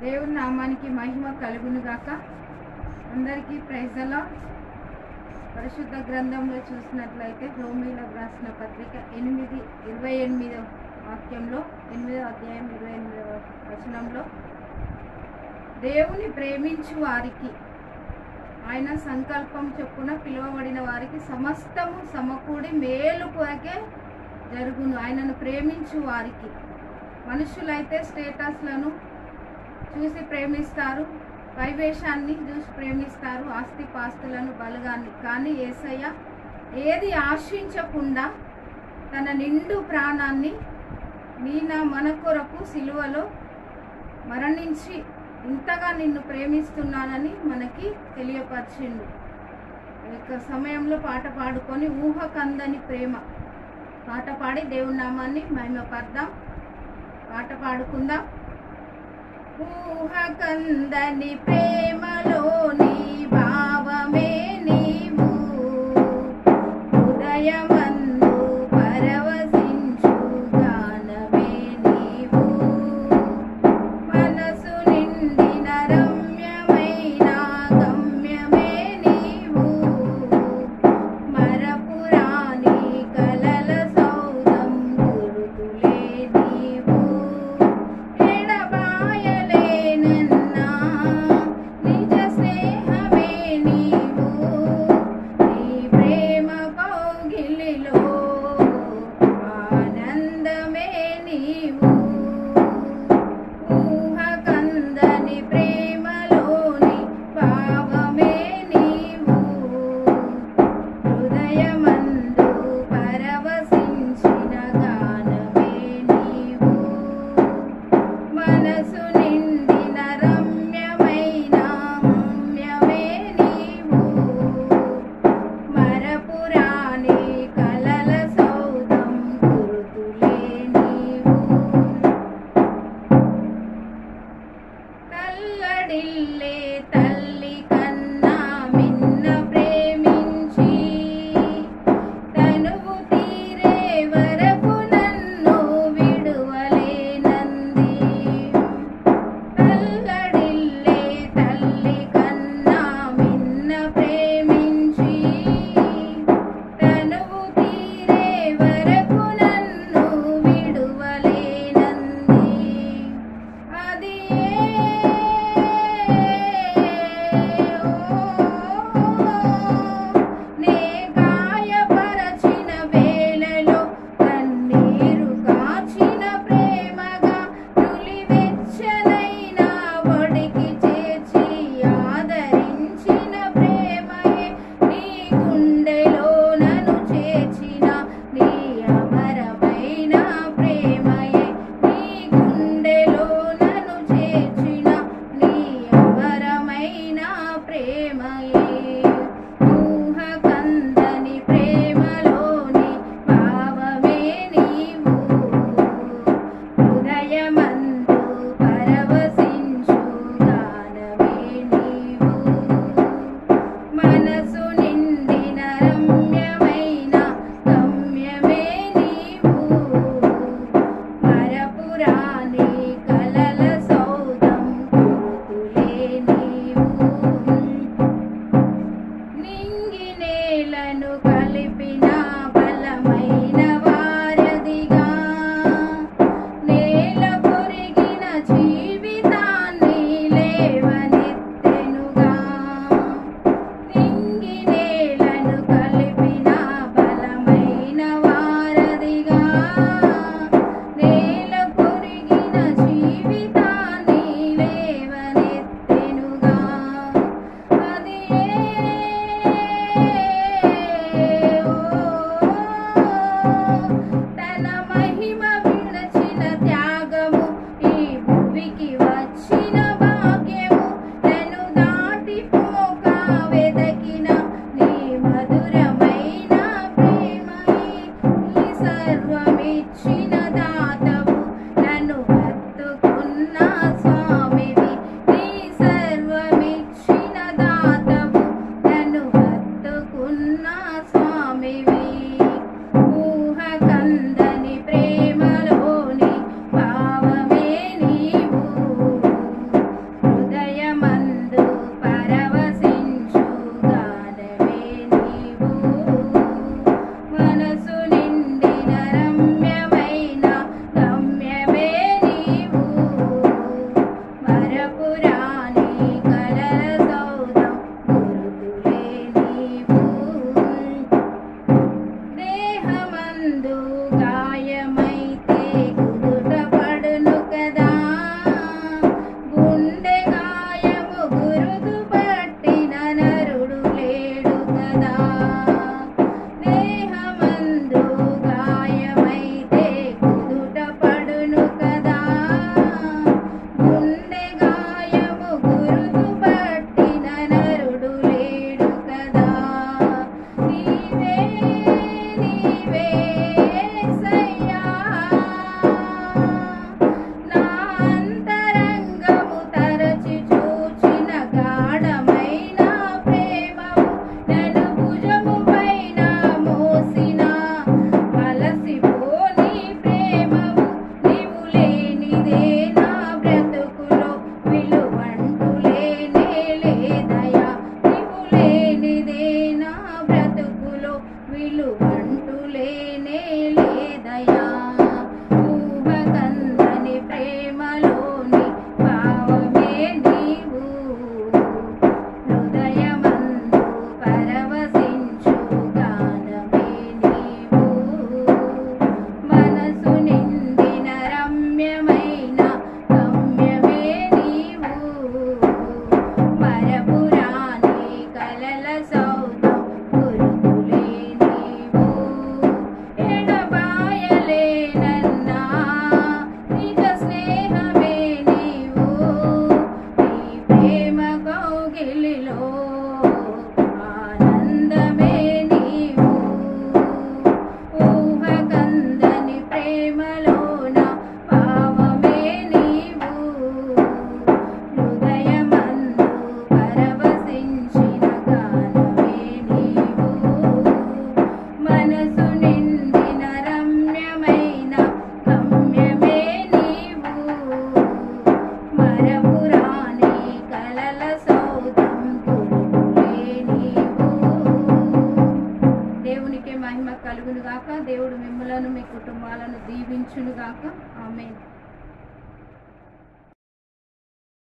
దేవుని నామానికి మహిమ కలుగును గాక. అందరికీ ప్రైజ్ ది లార్డ్. పరిశుద్ధ గ్రంథంలో చూసినట్లయితే రోమీయులకు రాసిన పత్రిక 8:28 వాక్యంలో 8వ అధ్యాయం 28వ వచనంలో దేవుని ప్రేమించు వారికి ఆయన సంకల్పం చొప్పున పిలువబడిన వారికి సమస్తము సమకూడి మేలు కొరకే జరుగును. ఆయనను ప్రేమించు వారికి. మనుషులైతే స్టేటస్లను చూసి ప్రేమిస్తారు, వైవేషాన్ని చూసి ప్రేమిస్తారు, ఆస్తిపాస్తులను, బలగాన్ని. కానీ యేసయ్య ఏది ఆశించకుండా తన నిండు ప్రాణాన్ని మన కొరకు సిలువలో మరణించి ఇంతగా నిన్ను ప్రేమిస్తున్నానని మనకి తెలియపరిచిండు. ఈ సమయంలో పాట పాడుకొని ఊహకందని ప్రేమ పాట పాడి దేవుని నామాన్ని మహిమపర్దాం. పాట పాడుకుందాం. ఊహకందని ప్రేమలోని భావమే నీవు, హృదయమందు పరవశించు గానమే నీవు, మనసు నిండిన రమ్యమైన గమ్యమే నీవు, మరపురాని కలల సౌధం గురుతులే నీవు, ఎడబాయలేనన్నా నిజ స్నేహమే నీవు, నీ ప్రేమ కౌగిలిలో ఆనందమే నీవు, ఊహకందని ప్రేమలోని భావమే నీవు, హృదయమందు పరవశించిన గానమే నీవు, మనసు నిండిన రమ్యమైన గమ్యమే నీవు, మరపురాని కలల సౌధం గురుతులే నీవు, తల్లడిల్లే తల్లి కన్నా మిన్న ప్రేమించి తనువు తీరే వరకు నన్ను విడువలేనంది, తల్లడిల్లే తల్లి కన్నా మిన్న ప్రేమించి తనువు తీరే వరకు నన్ను విడువలేనంది, అది నే గాయపరచిన వేళలో కన్నీరు కాచిన ప్రేమగా నులివెచ్చనైన ఒడికి చేర్చి ఆదరించిన ప్రేమయే, నీ గుండెలో నన్ను చేర్చిన నీ అమరమైన ప్రేమయే, నీ గుండెలో నన్ను చేర్చిన నీ అమరమైన ప్రేమయే, ఊహకందని ప్రేమలోని భావమే నీవు, హృదయమందు పరవశించు గానమే నీవు, మనసు నిండిన రమ్యమైన గమ్యమే నీవు, మరపురాని కలల సౌధం గురుతులే నీవు, నింగి నేలను కలిపిన బలమైన వారధిగా, నేల కొరిగిన జీవిత మహిమలోన భావమే నీవు హృదయమందు పరవశించిన గానమే నీవు మనసు నిండిన రమ్యమైన గమ్యమే నీవు మరపురాని కలల సౌధం గురువే నీవు. దేవునికి మహిమ కలుగును గాక. దేవుడు మిమ్మలను మీ కుటుంబాలను దీవించును గాక. ఆమేన్.